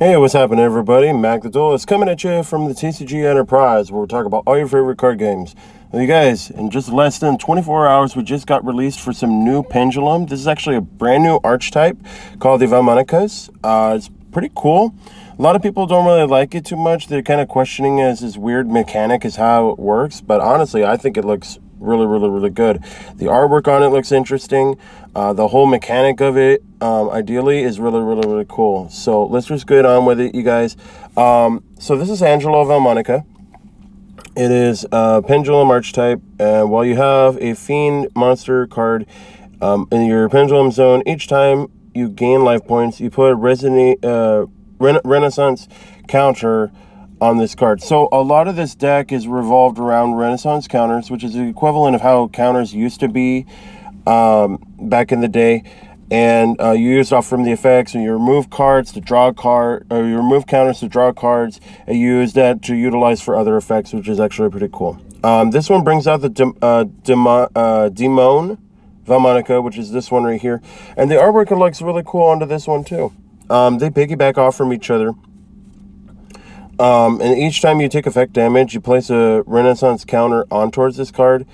Hey, what's happening, everybody? Mac the Duelist coming at you from the TCG Enterprise, where we talk about all your favorite card games. Well, you guys, in just less than 24 hours, we just got released for some new Pendulum. This is actually a brand new archetype called the Valmonicas. It's pretty cool. A lot of people don't really like it too much. They're kind of questioning as this weird mechanic is how it works, but honestly, I think it looks really good. The artwork on it looks interesting. The whole mechanic of it, ideally, is really cool. So let's just get on with it, you guys. So this is Angelo Valmonica. It is a Pendulum archetype, and while you have a Fiend monster card in your Pendulum zone, each time you gain life points, you put a Renaissance counter on this card. So a lot of this deck is revolved around Renaissance counters, which is the equivalent of how counters used to be back in the day. And you use off from the effects, and you remove cards to draw a card, or you remove counters to draw cards, and you use that to utilize for other effects, which is actually pretty cool. This one brings out the Demon Valmonica, which is this one right here. And the artwork looks really cool onto this one too. They piggyback off from each other. And each time you take effect damage, you place a Renaissance counter on towards this card.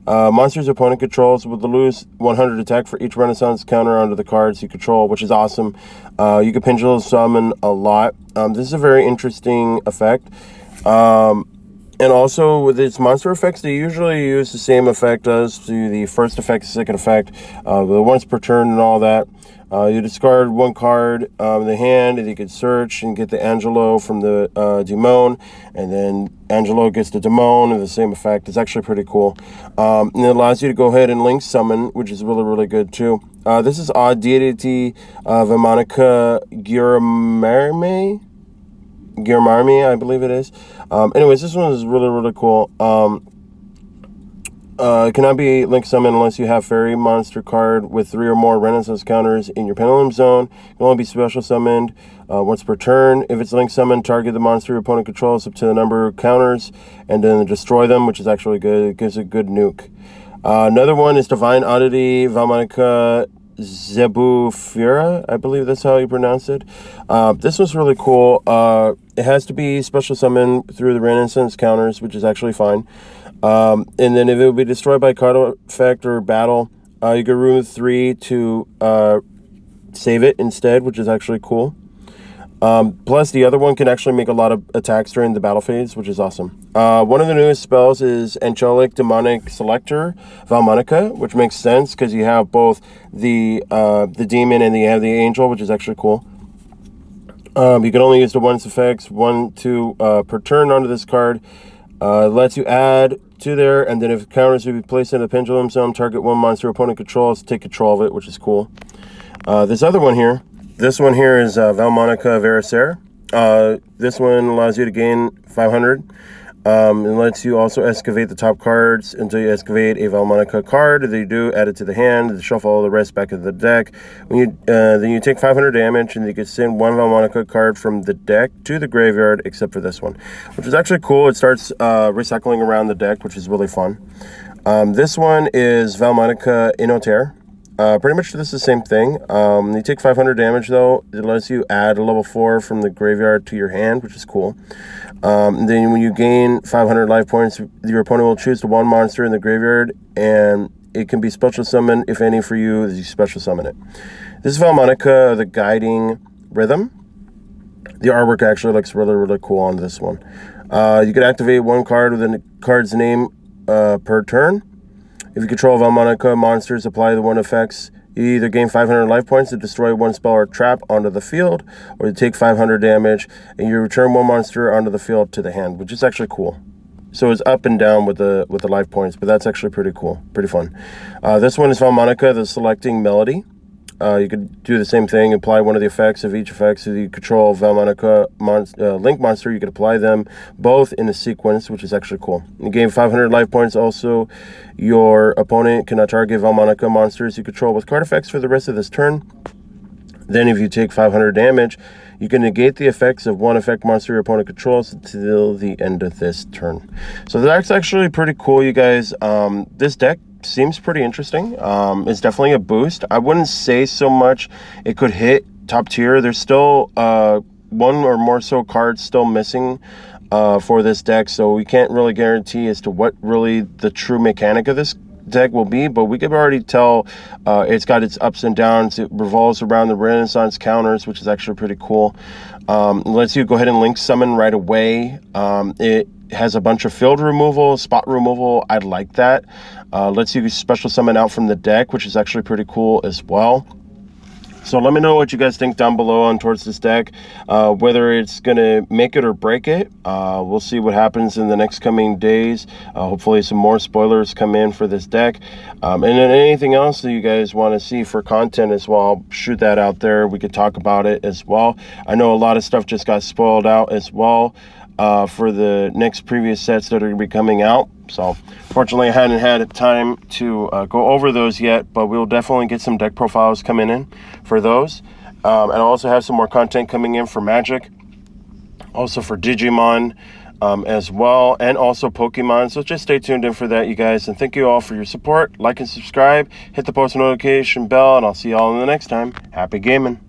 Monsters opponent controls will lose 100 attack for each Renaissance counter onto the cards you control, which is awesome. You can Pendulum summon a lot. This is a very interesting effect. And also with its monster effects, they usually use the same effect as to the first effect, second effect, the once per turn and all that. You discard one card in the hand, and you can search and get the Angelo from the Demon, and then Angelo gets the Demon and the same effect. It's actually pretty cool. And it allows you to go ahead and link summon, which is really good too. This is Oddity, Valmonica Guillermarme, I believe it is. Anyways, this one is really cool. It cannot be link summoned unless you have fairy monster card with 3 or more Renaissance counters in your Pendulum zone. It can only be special summoned once per turn. If it's link summoned, target the monster your opponent controls up to the number of counters and then destroy them, which is actually good. It gives a good nuke. Another one is Divine Oddity Valmonica Zebufira, I believe that's how you pronounce it. This one's really cool. It has to be special summoned through the Renaissance counters, which is actually fine. And then if it will be destroyed by card effect or battle, you can remove 3 to save it instead, which is actually cool. Plus, the other one can actually make a lot of attacks during the battle phase, which is awesome. One of the newest spells is Angelic Demonic Selector Valmonica, which makes sense because you have both the demon and you have the angel, which is actually cool. You can only use the once effects, 1, 2 per turn onto this card. It lets you add to there, and then if counters will be placed in the Pendulum zone, target one monster opponent controls, take control of it, which is cool. This other one here, this one here is Valmonica Vericer. This one allows you to gain 500. It lets you also excavate the top cards until you excavate a Valmonica card. If you do, add it to the hand, shuffle all the rest back into the deck. When you then you take 500 damage, and you can send one Valmonica card from the deck to the graveyard, except for this one, which is actually cool. It starts recycling around the deck, which is really fun. This one is Valmonica Innotair. Pretty much this is the same thing. You take 500 damage though. It lets you add a level 4 from the graveyard to your hand, which is cool. Then when you gain 500 life points, your opponent will choose the one monster in the graveyard, and it can be special summoned. If any for you, you special summon it. This is Valmonica, the Guiding Rhythm. The artwork actually looks really cool on this one. You can activate one card with a card's name per turn. If you control Valmonica monsters, apply the one effects. You either gain 500 life points to destroy one spell or trap onto the field, or you take 500 damage, and you return one monster onto the field to the hand, which is actually cool. So it's up and down with the life points, but that's actually pretty cool, pretty fun. This one is Valmonica, the Selecting Melody. You could do the same thing, apply one of the effects of each effect. So you control Valmonica Link Monster, you could apply them both in a sequence, which is actually cool. You gain 500 life points. Also, your opponent cannot target Valmonica monsters you control with card effects for the rest of this turn. Then if you take 500 damage, you can negate the effects of one effect monster your opponent controls until the end of this turn. So that's actually pretty cool, you guys. This deck seems pretty interesting. It's definitely a boost. I wouldn't say so much it could hit top tier. There's still one or more so cards still missing for this deck, so we can't really guarantee as to what really the true mechanic of this deck will be, but we could already tell it's got its ups and downs. It revolves around the Renaissance counters, which is actually pretty cool. Lets you go ahead and link summon right away. It has a bunch of field removal, spot removal. I like that. Lets you special summon out from the deck, which is actually pretty cool as well. So let me know what you guys think down below on towards this deck, whether it's going to make it or break it. We'll see what happens in the next coming days. Hopefully some more spoilers come in for this deck. And then anything else that you guys want to see for content as well, I'll shoot that out there. We could talk about it as well. I know a lot of stuff just got spoiled out as well for the next previous sets that are going to be coming out. So fortunately I hadn't had time to go over those yet, but we'll definitely get some deck profiles coming in for those. And I'll also have some more content coming in for Magic, also for Digimon as well, and also Pokemon. So just stay tuned in for that, you guys, and thank you all for your support. Like and subscribe, hit the post notification bell, and I'll see you all in the next time. Happy gaming.